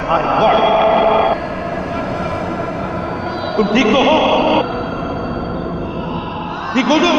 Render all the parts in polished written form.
My God, तुम ठीक तो हो? ठीक हो तुम?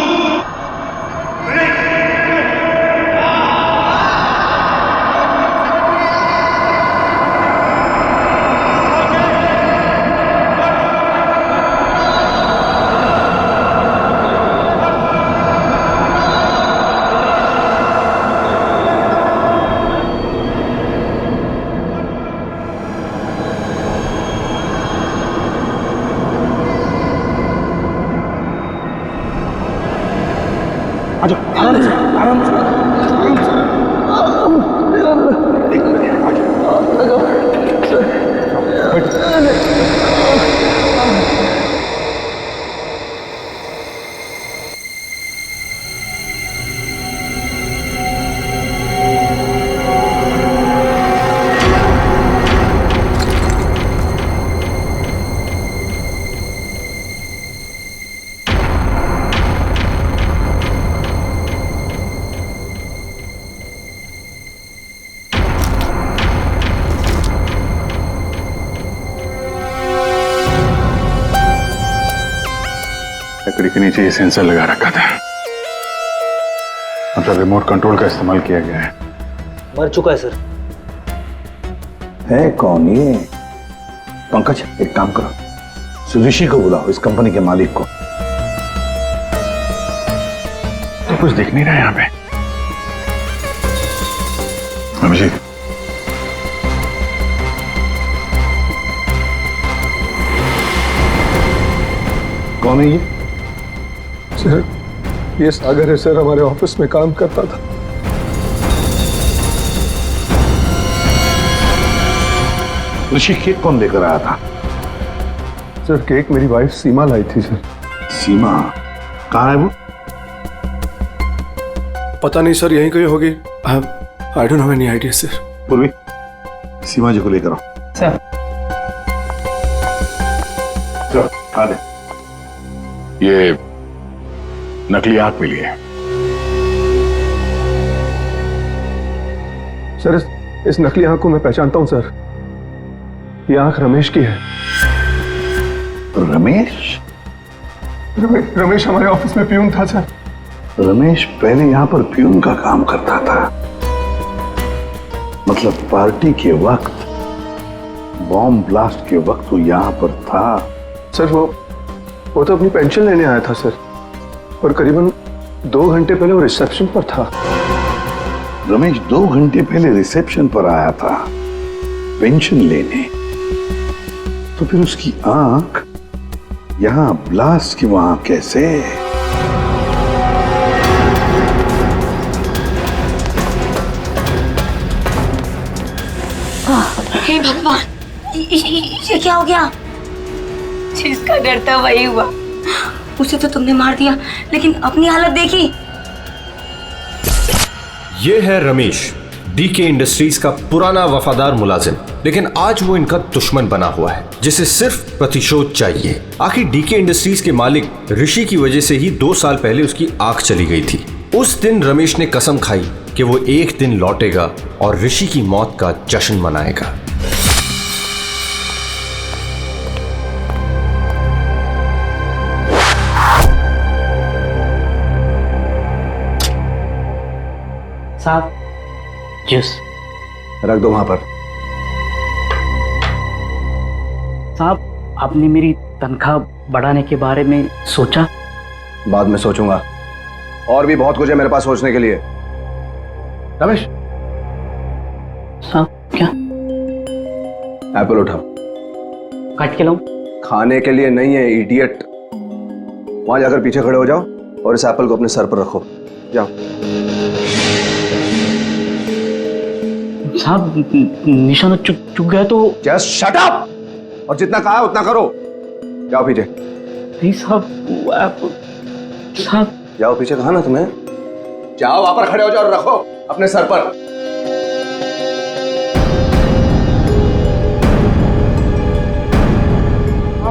आराम से लकड़ी के नीचे ये सेंसर लगा रखा था, मतलब रिमोट कंट्रोल का इस्तेमाल किया गया है। मर चुका है सर। है कौन ये? पंकज, एक काम करो, ऋषि को बुलाओ, इस कंपनी के मालिक को। तो कुछ दिख नहीं रहा है यहाँ पे। अभिषेक, कौन है ये? सर, ये सागर है सर, हमारे ऑफिस में काम करता था। ऋषि केक कौन लेकर आया था? सर, केक मेरी वाइफ सीमा लाई थी सर। सीमा कहाँ है वो? पता नहीं सर, यहीं कहीं होगी। I don't have any idea sir. पूर्वी, सीमा जी को लेकर आओ। सर। चलो, आ दे। ये नकली आंख मिली है। सर, इस नकली आंख को मैं पहचानता हूं सर। ये आंख रमेश की है। रमेश? रमेश हमारे ऑफिस में प्यून था सर। रमेश पहले यहाँ पर प्यून का काम करता था, मतलब पार्टी के वक्त, बॉम्ब ब्लास्ट के वक्त वो यहाँ पर था। सर, वो तो अपनी पेंशन लेने आया था सर, और करीबन 2 घंटे पहले वो रिसेप्शन पर था। रमेश 2 घंटे पहले रिसेप्शन पर आया था पेंशन लेने, तो फिर उसकी आंख यहां ब्लास्ट की वहां कैसे? हे भगवान, ये क्या हो गया? जिसका डर था वही हुआ। उसे तो तुमने मार दिया, लेकिन अपनी हालत देखी। ये है रमेश, डीके इंडस्ट्रीज का पुराना वफादार मुलाजिम, लेकिन आज वो इनका दुश्मन बना हुआ है, जिसे सिर्फ प्रतिशोध चाहिए। आखिर डीके इंडस्ट्रीज के मालिक ऋषि की वजह से ही 2 साल पहले उसकी आंख चली गई थी। उस दिन रमेश ने कसम खाई कि वो एक दिन लौटेगा और ऋषि की मौत का जश्न मनाएगा। साहब, जूस रख दो वहां पर। साहब, आपने मेरी तनख्वाह बढ़ाने के बारे में सोचा? बाद में सोचूंगा, और भी बहुत कुछ है मेरे पास सोचने के लिए। रमेश, साहब क्या? एप्पल उठाओ। काट के लाऊं? खाने के लिए नहीं है इडियट। वहां जाकर पीछे खड़े हो जाओ और इस एप्पल को अपने सर पर रखो। जाओ। साहब, निशाना चुक गया तो? जस्ट शट अप, और जितना कहा है उतना करो। जाओ पीछे। नहीं साहब, साहब जाओ पीछे, कहा ना तुम्हें? जाओ, वहां पर खड़े हो जाओ और रखो अपने सर पर।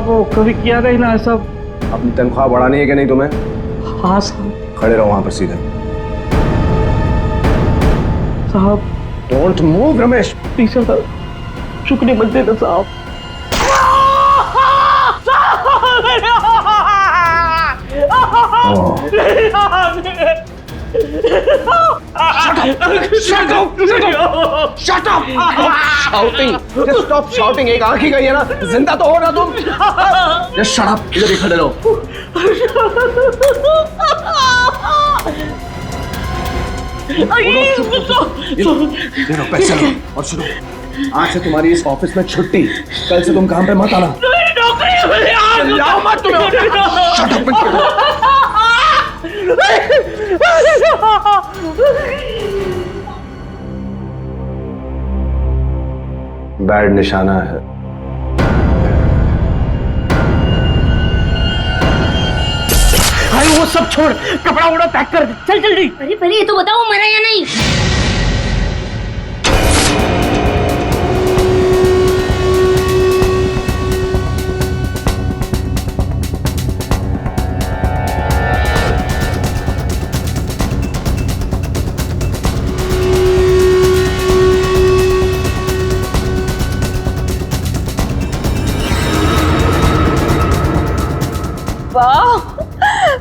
वो कभी किया नहीं ना साहब। अपनी तनख्वाह बढ़ानी है कि नहीं तुम्हें? हाँ साहब। खड़े रहो वहां पर सीधे। साहब don't move Ramesh. Please sir, झुकने मत देना साहब। स्टॉप शाउटिंग, एक आंख ही गई है ना, जिंदा तो हो ना तुम। जस्ट शट अप, इधर ही खड़े रहो। पैसे लो और सुनो, आज से तुम्हारी इस ऑफिस में छुट्टी, कल से तुम काम पे मत आना। चिल्लाओ मत तुम। Shut up. बैड निशाना है। भाई वो सब छोड़, कपड़ा वपड़ा पैक कर, चल जल्दी। अरे पहले ये तो बताओ मरा या नहीं।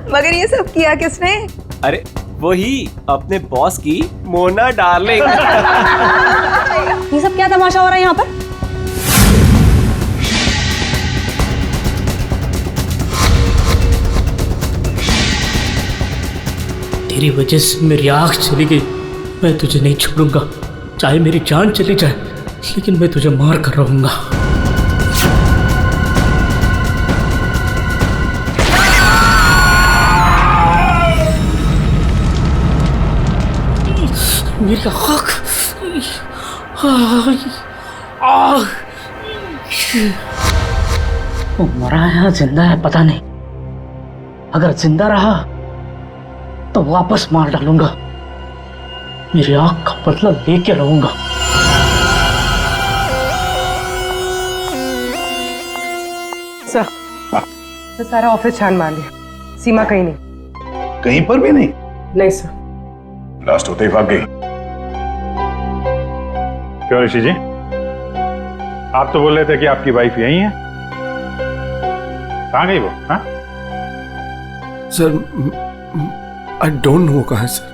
मगर ये सब किया किसने? अरे वही अपने बॉस की मोना डार्लिंग। ये सब क्या तमाशा हो रहा है यहाँ पर? तेरी वजह से मेरी आँख चली गई। मैं तुझे नहीं छोड़ूंगा, चाहे मेरी जान चली जाए, लेकिन मैं तुझे मार कर रहूंगा। मेरी आँख, वो मरा है या जिंदा है पता नहीं। अगर जिंदा रहा तो वापस मार डालूंगा। मेरी आँख का बदला लेके रहूंगा। सर, तो सारा ऑफिस छान मार लिया, सीमा कहीं नहीं। कहीं पर भी नहीं? नहीं सर। लास्ट होते ही भाग गई। क्यों ऋषि जी, आप तो बोल रहे थे कि आपकी वाइफ यही है, कहाँ गई वो? हाँ? सर, आई डोंट नो कहाँ है सर।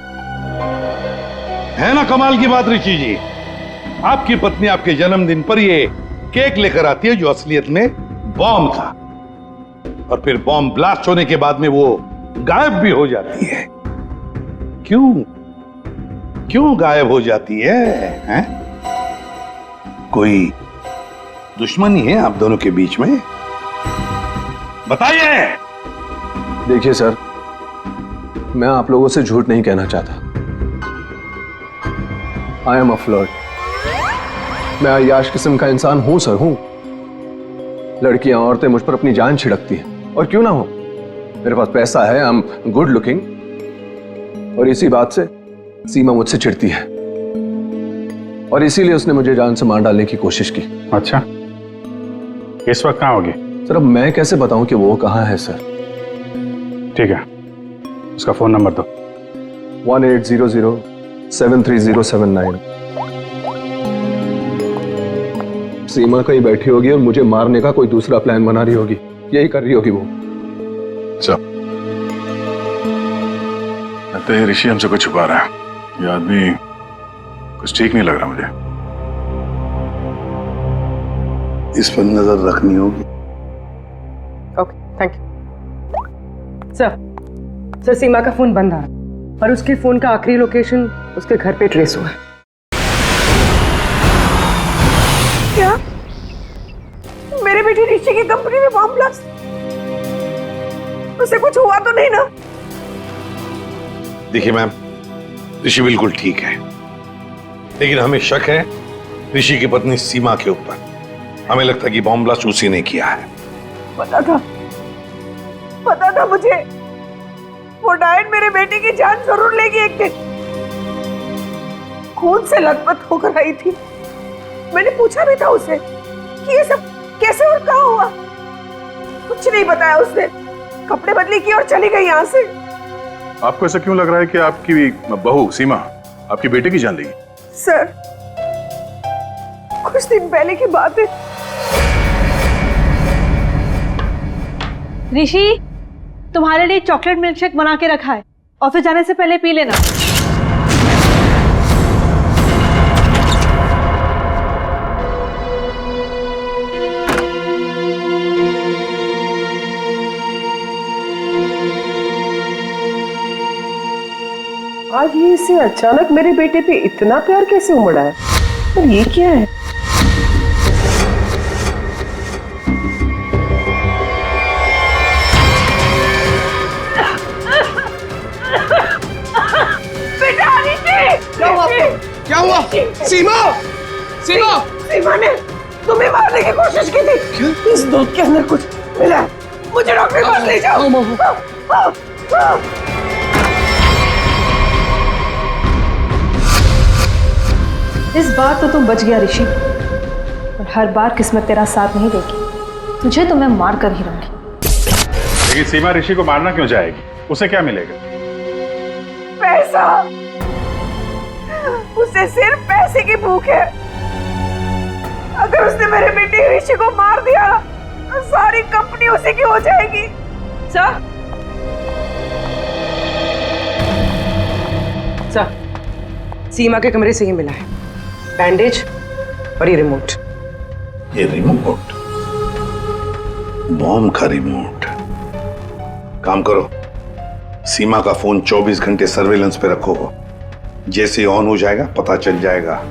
है ना कमाल की बात ऋषि जी, आपकी पत्नी आपके जन्मदिन पर ये केक लेकर आती है जो असलियत में बॉम्ब था, और फिर बॉम्ब ब्लास्ट होने के बाद में वो गायब भी हो जाती है। क्यों क्यों गायब हो जाती है, हैं? कोई दुश्मनी है आप दोनों के बीच में? बताइए। देखिए सर, मैं आप लोगों से झूठ नहीं कहना चाहता। I am a flirt. मैं अय्याश किस्म का इंसान हूं सर, हूं। लड़कियां, औरतें मुझ पर अपनी जान छिड़कती हैं, और क्यों ना हो। मेरे पास पैसा है, आई एम गुड लुकिंग, और इसी बात से सीमा मुझसे चिढ़ती है, और इसीलिए उसने मुझे जान से मार डालने की कोशिश की। अच्छा, इस वक्त कहाँ होगी? सर अब मैं कैसे बताऊं कि वो कहाँ है सर? ठीक है, उसका फोन नंबर दो। 1800-730-79। सीमा कहीं बैठी होगी और मुझे मारने का कोई दूसरा प्लान बना रही होगी, यही कर रही होगी वो। लगता है ऋषि हमसे कुछ छुपा रहा है। ये आदमी कुछ ठीक नहीं लग रहा मुझे। इस पर नजर रखनी होगी। Okay, thank you. सर सीमा का फोन बंद आ रहा है, और उसके फोन का आखिरी लोकेशन उसके घर पे ट्रेस हुआ है। क्या? मेरे बेटे ऋषि की कंपनी में बॉम्ब ब्लास्ट? उसे कुछ हुआ तो नहीं ना? देखिए मैम, ऋषि बिल्कुल ठीक है, लेकिन हमें शक है ऋषि की पत्नी सीमा के ऊपर। हमें लगता है कि बॉम्ब ब्लास्ट उसी ने किया है। पता था मुझे, वो डायन मेरे बेटे की जान जरूर लेगी एक दिन। खून से लथपथ होकर आई थी। मैंने पूछा भी था उसे कि ये सब कैसे और कहाँ हुआ। कुछ नहीं बताया उसने। कपड़े बदली की और चली गई यहाँ से। आपको ऐसा क्यों लग रहा है कि आपकी बहू सीमा आपकी बेटे की जान लेगी? सर, कुछ दिन पहले की बात है। ऋषि, तुम्हारे लिए चॉकलेट मिल्कशेक बना के रखा है, ऑफिस जाने से पहले पी लेना। आज ये इससे अचानक मेरे बेटे पे इतना प्यार कैसे उमड़ा है? और ये क्या है? बेटा ऋषि! क्या हुआ? क्या हुआ? सीमा! सीमा! सीमा ने तुम्हें मारने की कोशिश की थी। इस दूध के अंदर कुछ मिला है। मुझे डॉक्टर के पास ले जाओ। इस बार तो तुम बच गया ऋषि, और हर बार किस्मत तेरा साथ नहीं देगी। तुझे तो मैं मार कर ही रहूंगी। लेकिन सीमा ऋषि को मारना क्यों जाएगी? उसे क्या मिलेगा? पैसा। उसे सिर्फ पैसे की भूख है। अगर उसने मेरे बेटे ऋषि को मार दिया तो सारी कंपनी उसी की हो जाएगी। सर, सीमा के कमरे से ही मिला है बैंडेज और ये रिमोट। ये रिमोट? बॉम्ब का रिमोट? काम करो, सीमा का फोन 24 घंटे सर्वेलेंस पे रखो। जैसे ऑन हो जाएगा पता चल जाएगा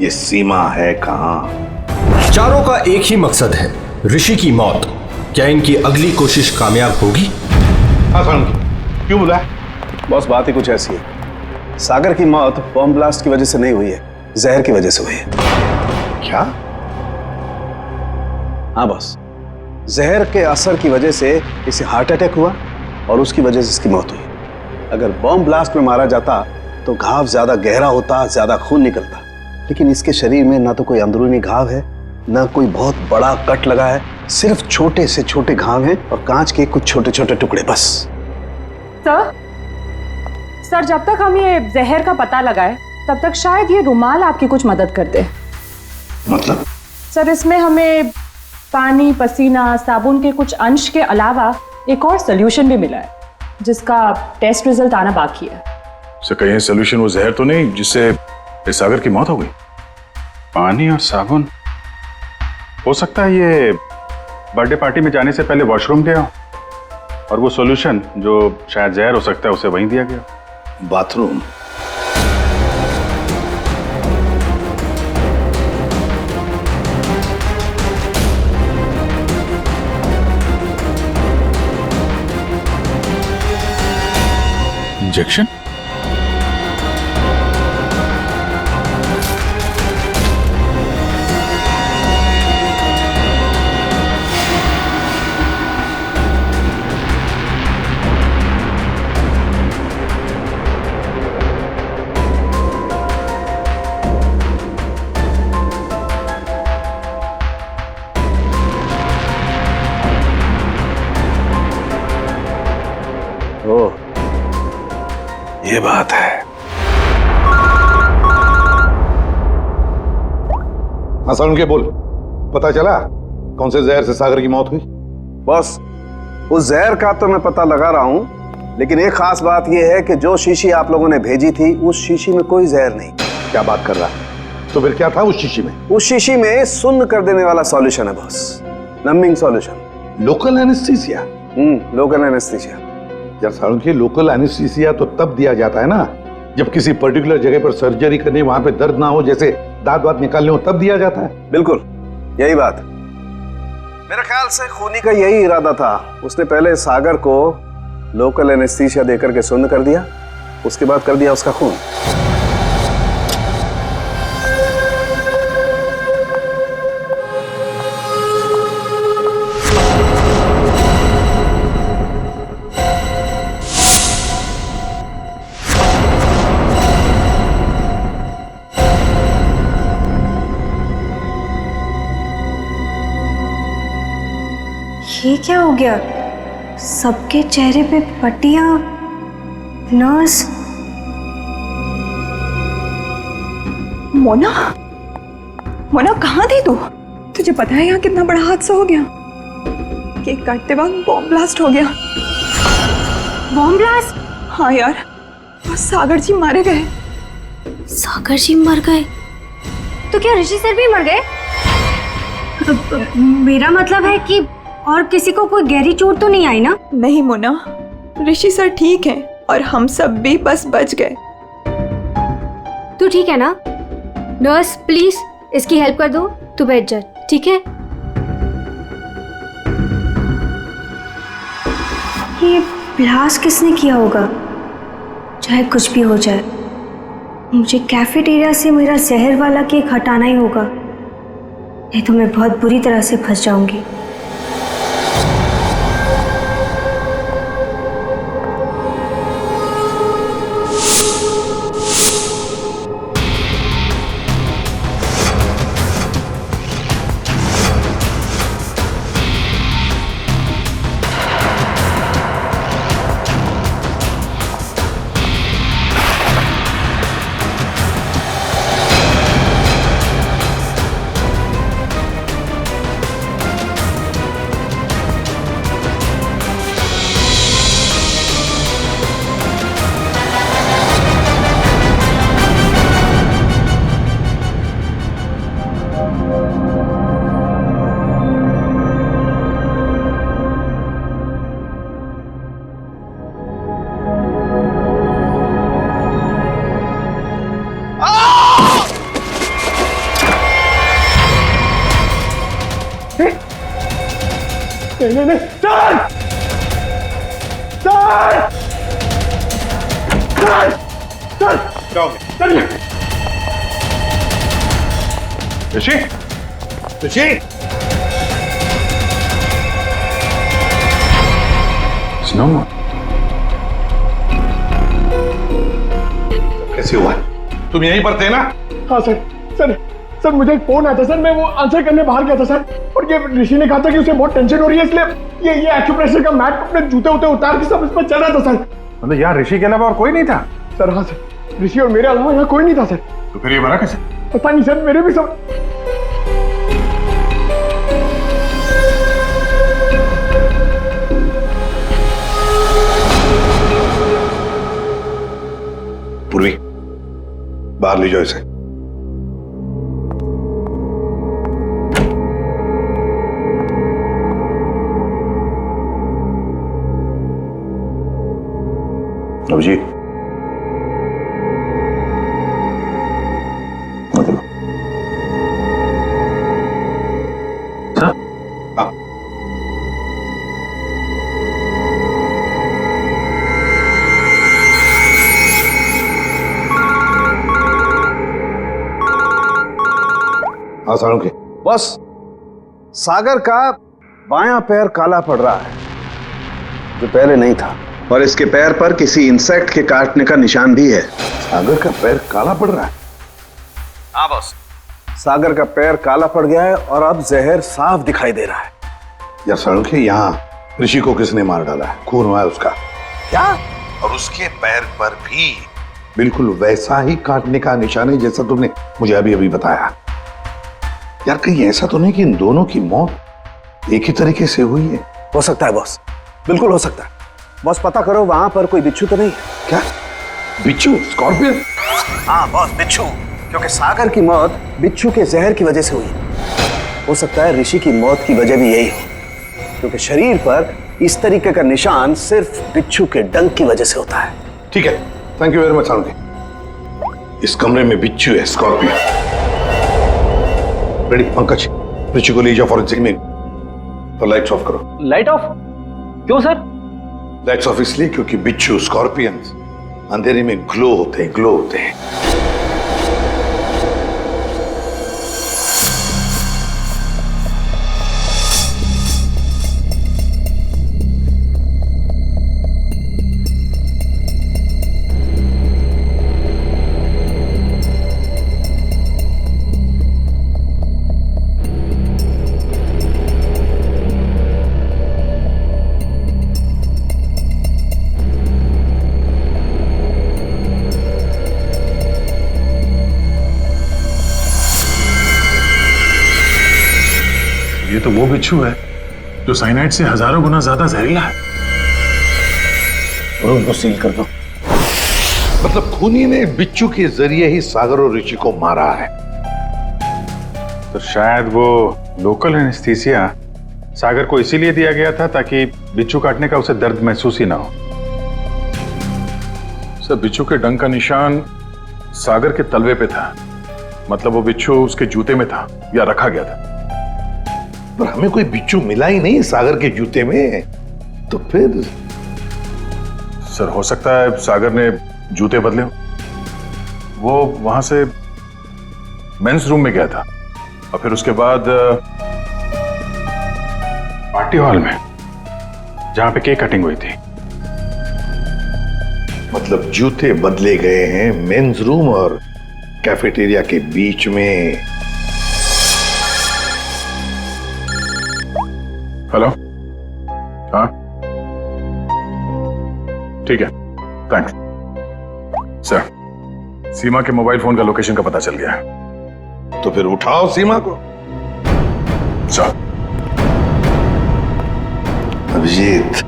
ये सीमा है कहां। चारों का एक ही मकसद है, ऋषि की मौत। क्या इनकी अगली कोशिश कामयाब होगी? क्यों बोला? बॉस, बात ही कुछ ऐसी है। सागर की मौत बॉम्ब ब्लास्ट की वजह से नहीं हुई है, जहर की वजह से हुई है। क्या? हाँ बॉस, जहर के असर की वजह से इसे हार्ट अटैक हुआ और उसकी वजह से इसकी मौत हुई। अगर बॉम्ब ब्लास्ट में मारा जाता तो घाव ज्यादा गहरा होता, ज्यादा खून निकलता, लेकिन इसके शरीर में ना तो कोई अंदरूनी घाव है, ना कोई बहुत बड़ा कट लगा है। सिर्फ छोटे से छोटे घाव हैं और कांच के कुछ छोटे छोटे टुकड़े बस। सर, जब तक हम ये जहर का पता लगाए तब तक शायद ये रुमाल आपकी कुछ मदद कर दे। मतलब? सर, इसमें हमें पानी, पसीना, साबुन के कुछ अंश के अलावा एक और सोल्यूशन भी मिला है जिसका टेस्ट रिजल्ट आना बाकी है। सर, कहीं सोल्यूशन वो जहर तो नहीं जिससे सागर की मौत हो गई? पानी और साबुन? हो सकता है ये बर्थडे पार्टी में जाने से पहले वॉशरूम गया और वो सॉल्यूशन जो शायद जहर हो सकता है उसे वहीं दिया गया। बाथरूम? इंजेक्शन? ये बात है। सुन के बोल, पता चला कौन से जहर से सागर की मौत हुई? बॉस, उस जहर का तो मैं पता लगा रहा हूं, लेकिन एक खास बात यह है कि जो शीशी आप लोगों ने भेजी थी उस शीशी में कोई जहर नहीं। क्या बात कर रहा है? तो फिर क्या था उस शीशी में? उस शीशी में सुन्न कर देने वाला सॉल्यूशन है boss, numbing solution. Local anaesthesia? Local anaesthesia. यार सारुण के, लोकल एनेस्थीसिया तो तब दिया जाता है ना जब किसी पर्टिकुलर जगह पर सर्जरी करनी, वहां पे दर्द ना हो, जैसे दांत वात निकालने हो, तब दिया जाता है। बिल्कुल यही बात। मेरे ख्याल से खूनी का यही इरादा था। उसने पहले सागर को लोकल एनेस्थीसिया देकर के सुन्न कर दिया, उसके बाद कर दिया उसका खून। ये क्या हो गया? सबके चेहरे पे पट्टियां, नर्स। मोना, मोना कहाँ थी तू? तुझे पता है यहाँ कितना बड़ा हादसा हो गया? केक काटते वक्त बॉम्ब ब्लास्ट हो गया। Bomb blast? हाँ यार, और सागर जी मारे गए। सागर जी मर गए? तो क्या ऋषि सर भी मर गए? मेरा मतलब है कि और किसी को कोई गहरी चोट तो नहीं आई ना? नहीं मोना, ऋषि सर ठीक हैं और हम सब भी बस बच गए। तू ठीक है ना? नर्स प्लीज इसकी हेल्प कर दो, तू बैठ जा, ठीक है? ये ब्लास्ट किसने किया होगा? चाहे कुछ भी हो जाए, मुझे कैफेटेरिया से मेरा जहर वाला केक हटाना ही होगा, नहीं तो मैं बहुत बुरी तरह से फंस जाऊंगी। नहीं, सर! सर! सर! सर! क्या हो गया? सर! ऋषि? ऋषि? स्नो? कैसे हुआ? तुम यहीं पर थे ना? हाँ सर, सर सर मुझे एक फोन आया था सर, मैं वो आंसर करने बाहर गया था सर, और ये ऋषि ने कहा था कि उसे बहुत टेंशन हो रही है, इसलिए ये एक्यूप्रेशर का मैट अपने जूते उते उतार के सब इस पर चल रहा था सर। मतलब यहाँ ऋषि के अलावा और कोई नहीं था? सर हाँ सर, ऋषि और मेरे अलावा यहाँ कोई नहीं था सर। तो फिर ये मरा कैसे? पता नहीं सर, मेरे भी सब। पूर्वी, बाहर ले जाओ इसे। अभिजीत, हाँ सालुंखे। बस सागर का बायां पैर काला पड़ रहा है, जो पहले नहीं था, और इसके पैर पर किसी इंसेक्ट के काटने का निशान भी है। सागर का पैर काला पड़ रहा है? हाँ बॉस, सागर का पैर काला पड़ गया है और अब जहर साफ दिखाई दे रहा है। या सालुंखे, यहाँ ऋषि को किसने मार डाला है? खून हुआ है उसका? क्या? और उसके पैर पर भी बिल्कुल वैसा ही काटने का निशान है जैसा तुमने मुझे अभी अभी बताया। यार कहीं ऐसा तो नहीं कि इन दोनों की मौत एक ही तरीके से हुई है? हो सकता है बॉस, बिल्कुल हो सकता है। बॉस पता करो वहां पर कोई बिच्छू तो नहीं है। क्या? बिच्छू? स्कॉर्पियन? हाँ बॉस, बिच्छू, क्योंकि सागर की मौत बिच्छू के जहर की वजह से हुई। हो सकता है ऋषि की मौत की वजह भी यही हो, क्योंकि शरीर पर इस तरीके का निशान सिर्फ बिच्छू के डंक की वजह से होता है। ठीक है, thank you very much Salunkhe. इस कमरे में बिच्छू है, स्कॉर्पियन। रेडी पंकज, ऋषि को ले जाओ फॉरेंसिक में। तो लाइट्स ऑफ करो। Light of? क्यों सर? लाइट्स ऑफ इसलिए क्योंकि बिच्छू, स्कॉर्पियन अंधेरे में ग्लो होते हैं। ये तो वो बिच्छू है जो साइनाइड से हजारों गुना ज्यादा जहरीला है। और उनको सील कर दो। मतलब खूनी ने बिच्छू के जरिए ही सागर और ऋषि को मारा है। तो शायद वो लोकल एनेस्थीसिया सागर को इसीलिए दिया गया था ताकि बिच्छू काटने का उसे दर्द महसूस ही ना हो। सर, बिच्छू के डंक का निशान सागर के तलवे पे था। मतलब वो बिच्छू उसके जूते में था या रखा गया था। पर हमें कोई बिच्छू मिला ही नहीं सागर के जूते में। तो फिर सर, हो सकता है सागर ने जूते बदले हो। वो वहां से मेंस रूम में गया था और फिर उसके बाद पार्टी हॉल में जहां पे केक कटिंग हुई थी। मतलब जूते बदले गए हैं मेंस रूम और कैफेटेरिया के बीच में। हेलो, हाँ ठीक है, थैंक्स सर। सीमा के मोबाइल फोन का लोकेशन का पता चल गया है। तो फिर उठाओ सीमा को। सर, अभिजीत,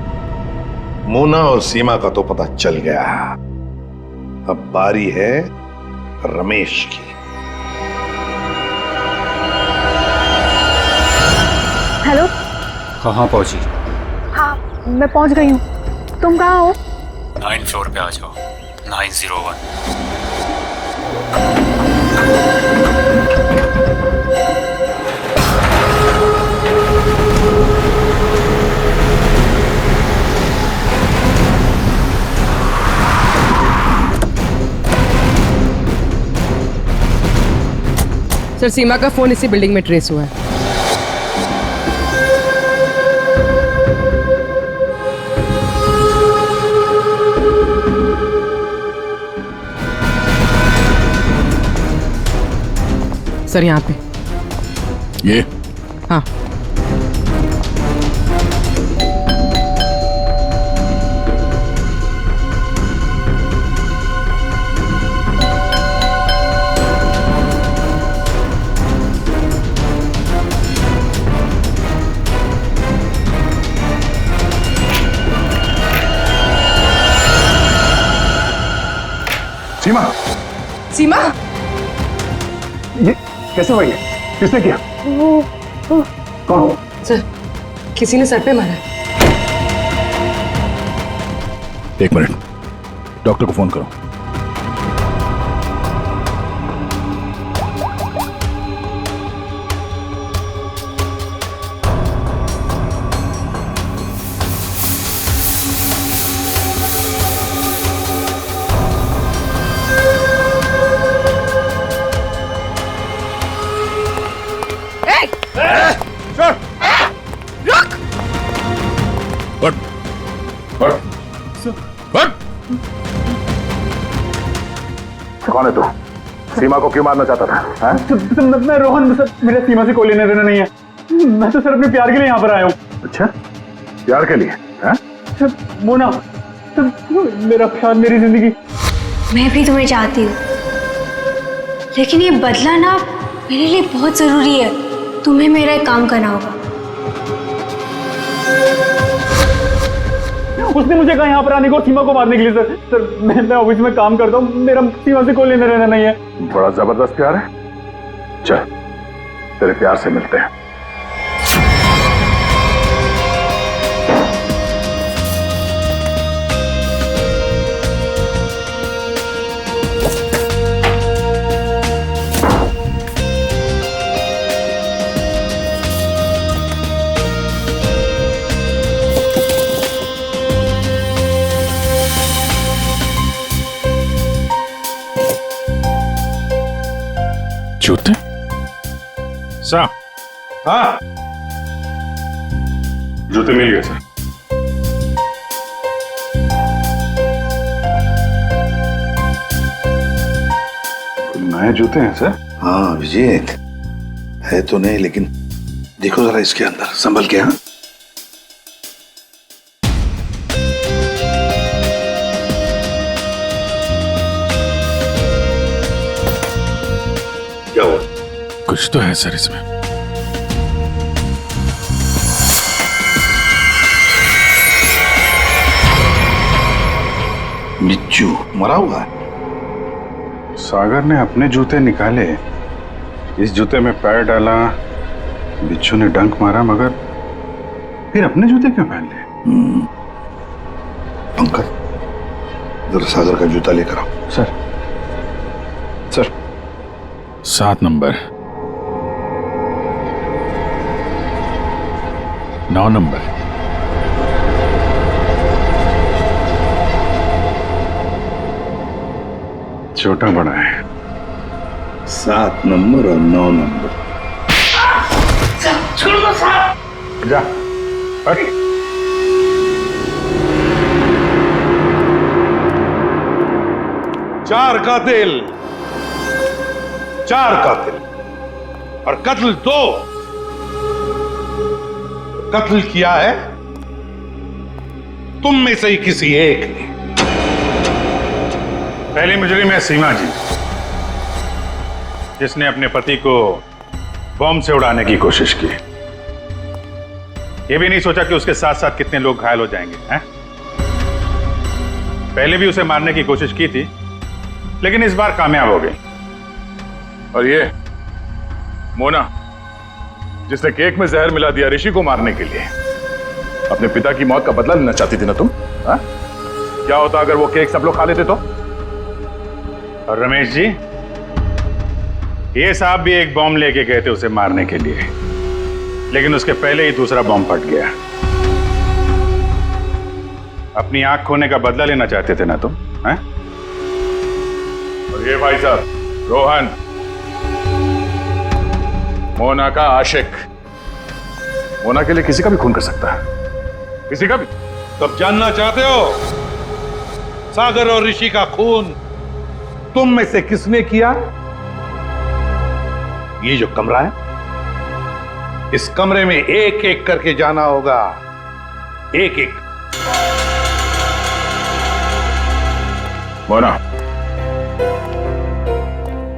मोना और सीमा का तो पता चल गया। अब बारी है रमेश की। हेलो। कहाँ पहुंची? हाँ, मैं पहुंच गई हूँ। तुम कहाँ हो? 9th फ्लोर पे आ जाओ। 901। सर, सीमा का फोन इसी बिल्डिंग में ट्रेस हुआ है। सर, यहाँ पे। ये? हाँ। सीमा, सीमा, ये कैसे हुआ? ये किसने किया? कौन? सर, किसी ने सर पे मारा। एक मिनट, डॉक्टर को फोन करो। कौन है तू? सीमा को क्यों मारना चाहता था? मैं रोहन, सर मेरा सीमा से कोई लेना देना नहीं है। मैं तो सर अपने प्यार के लिए यहाँ पर आया हूँ। अच्छा, प्यार के लिए? सर मोना, सर मेरा प्यार, मेरी जिंदगी। मैं भी तुम्हें चाहती हूँ, लेकिन ये बदला ना मेरे लिए बहुत जरूरी है। तुम्हें मेरा एक काम करना होगा। उसने मुझे कहा यहाँ पर आने को, सीमा को मारने के लिए। सर मैं ऑफिस में काम करता हूँ, मेरा सीमा से कोई लेना देना नहीं है। बड़ा जबरदस्त प्यार है। चल, तेरे प्यार से मिलते हैं। जूते? सर, हाँ, जूते मिल गए सर। नए जूते हैं सर? हाँ अभिजीत, है तो नहीं, लेकिन देखो जरा इसके अंदर, संभल के। हाँ, क्या हुआ? कुछ तो है सर इसमें। बिच्छू मरा हुआ है। सागर ने अपने जूते निकाले, इस जूते में पैर डाला, बिच्छू ने डंक मारा, मगर फिर अपने जूते क्यों पहन लिए? पंकज, जरा सागर का जूता लेकर आओ। सर 7 नंबर, 9 नंबर, छोटा बड़ा है। 7 नंबर और 9 नंबर। छोड़ दो साहब। जा, हट। चार कातिल और कत्ल 2। कत्ल किया है तुम में से ही किसी एक ने। पहली मुजरिम है सीमा जी, जिसने अपने पति को बॉम्ब से उड़ाने की कोशिश की। यह भी नहीं सोचा कि उसके साथ साथ कितने लोग घायल हो जाएंगे, हैं? पहले भी उसे मारने की कोशिश की थी, लेकिन इस बार कामयाब हो गई। और ये मोना, जिसने केक में जहर मिला दिया ऋषि को मारने के लिए, अपने पिता की मौत का बदला लेना चाहती थी ना तुम? हा? क्या होता अगर वो केक सब लोग खा लेते तो? और रमेश जी, ये साहब भी एक बॉम्ब लेके गए थे उसे मारने के लिए, लेकिन उसके पहले ही दूसरा बॉम्ब फट गया। अपनी आंख खोने का बदला लेना चाहते थे ना तुम, हैं? और ये भाई साहब रोहन, मोना का आशिक, मोना के लिए किसी का भी खून कर सकता है, किसी का भी। तब जानना चाहते हो सागर और ऋषि का खून तुम में से किसने किया? ये जो कमरा है, इस कमरे में एक एक करके जाना होगा, एक एक। मोना,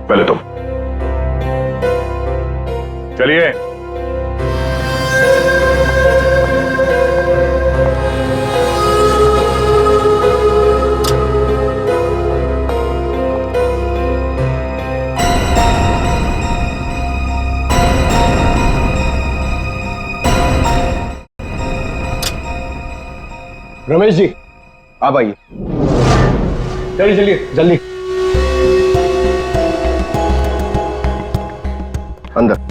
पहले तुम चलिए। रमेश जी, आप आइए। चलिए जल्दी अंदर।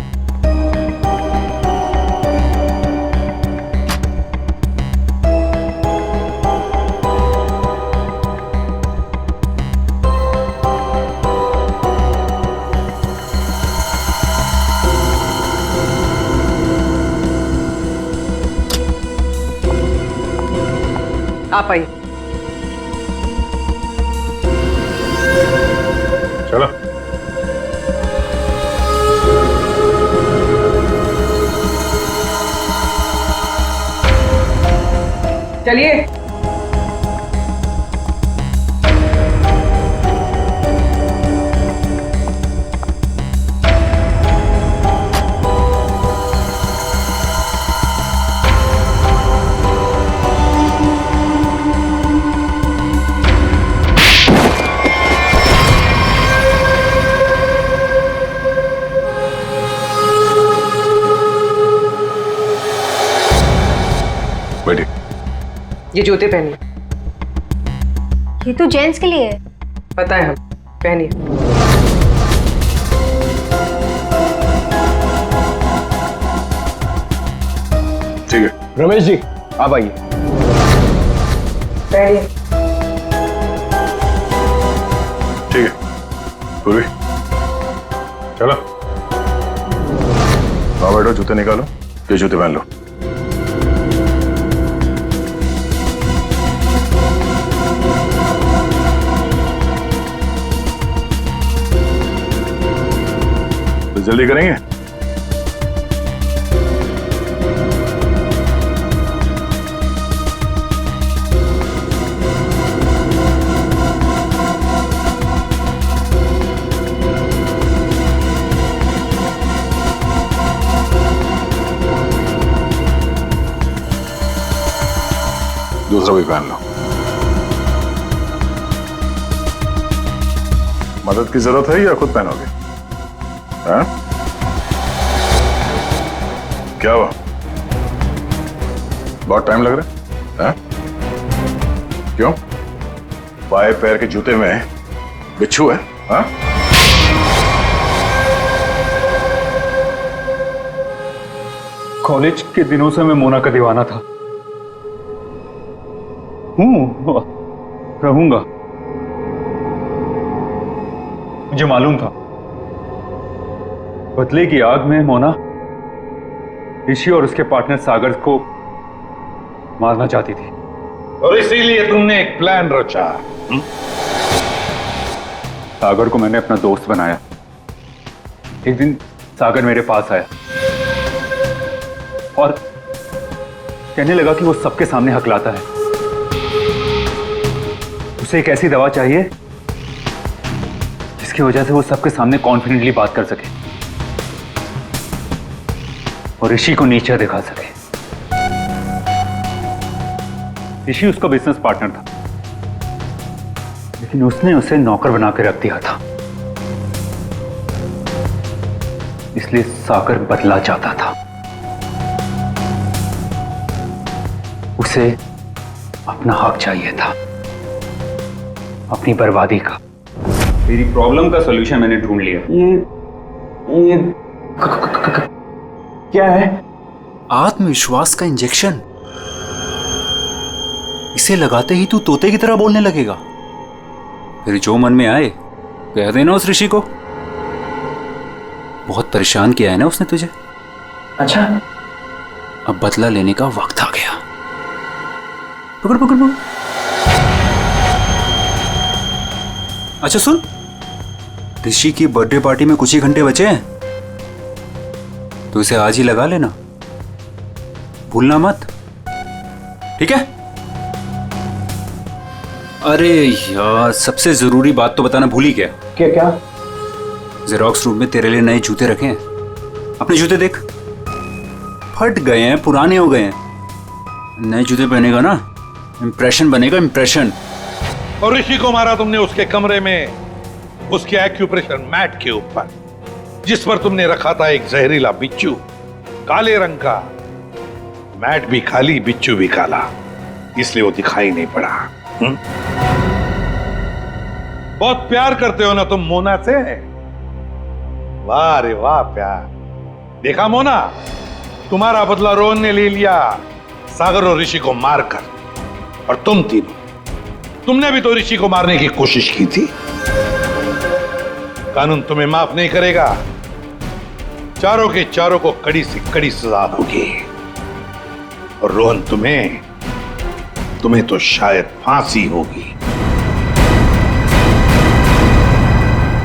आप आइए। चलो। चलिए। बैठिए। ये जूते पहनिए। ये तो जेंट्स के लिए है। पता है, हम पहनिए। ठीक है। रमेश जी, आप आइए। पहनिए। ठीक है पूर्वी, चलो। आओ बैठो, जूते निकालो, ये जूते पहन लो। तो जल्दी करेंगे। दूसरा भी पहन लो। मदद की जरूरत है या खुद पहनोगे? हाँ? क्या हुआ? बहुत टाइम लग रहा है? हाँ? क्यों? बाएं पैर के जूते में बिच्छू है? हाँ? कॉलेज के दिनों से मैं मोना का दीवाना था, रहूंगा। मुझे मालूम था बदले की आग में मोना ऋषि और उसके पार्टनर सागर को मारना चाहती थी, और इसीलिए तुमने एक प्लान रचा। सागर को मैंने अपना दोस्त बनाया। एक दिन सागर मेरे पास आया और कहने लगा कि वो सबके सामने हकलाता है। उसे एक ऐसी दवा चाहिए जिसकी वजह से वो सबके सामने कॉन्फिडेंटली बात कर सके और ऋषि को नीचे दिखा सके। ऋषि उसका बिजनेस पार्टनर था, लेकिन उसने उसे नौकर बना के रख दिया था, इसलिए सागर बदला चाहता था। उसे अपना हक चाहिए था, अपनी बर्बादी का। तेरी प्रॉब्लम का सॉल्यूशन मैंने ढूंढ लिया। ये क्या है? आत्मविश्वास का इंजेक्शन। इसे लगाते ही तू तोते की तरह बोलने लगेगा। फिर जो मन में आए कह देना उस ऋषि को। बहुत परेशान किया है ना उसने तुझे। अच्छा, अब बदला लेने का वक्त आ गया। पकड़ पकड़ पकड़। अच्छा सुन, ऋषि की बर्थडे पार्टी में कुछ ही घंटे बचे हैं, तो इसे आज ही लगा लेना, भूलना मत, ठीक है? अरे यार, सबसे जरूरी बात तो बताना भूल ही गया। क्या क्या? जेरोक्स रूम में तेरे लिए नए जूते रखे हैं। अपने जूते देख, फट गए हैं, पुराने हो गए हैं। नए जूते पहनेगा ना, इंप्रेशन बनेगा, इंप्रेशन। और ऋषि को मारा तुमने उसके कमरे में, उसके एक्यूप्रेशर मैट के ऊपर, जिस पर तुमने रखा था एक जहरीला बिच्छू, काले रंग का। मैट भी खाली, बिच्छू भी काला, इसलिए वो दिखाई नहीं पड़ा। बहुत प्यार करते हो ना तुम मोना से? वाह रे वाह प्यार। देखा मोना, तुम्हारा बदला रोहन ने ले लिया सागर और ऋषि को मारकर। और तुम तीनों, तुमने भी तो ऋषि को मारने की कोशिश की थी। कानून तुम्हें माफ नहीं करेगा। चारों के चारों को कड़ी से कड़ी सजा होगी। और रोहन, तुम्हें तो शायद फांसी होगी।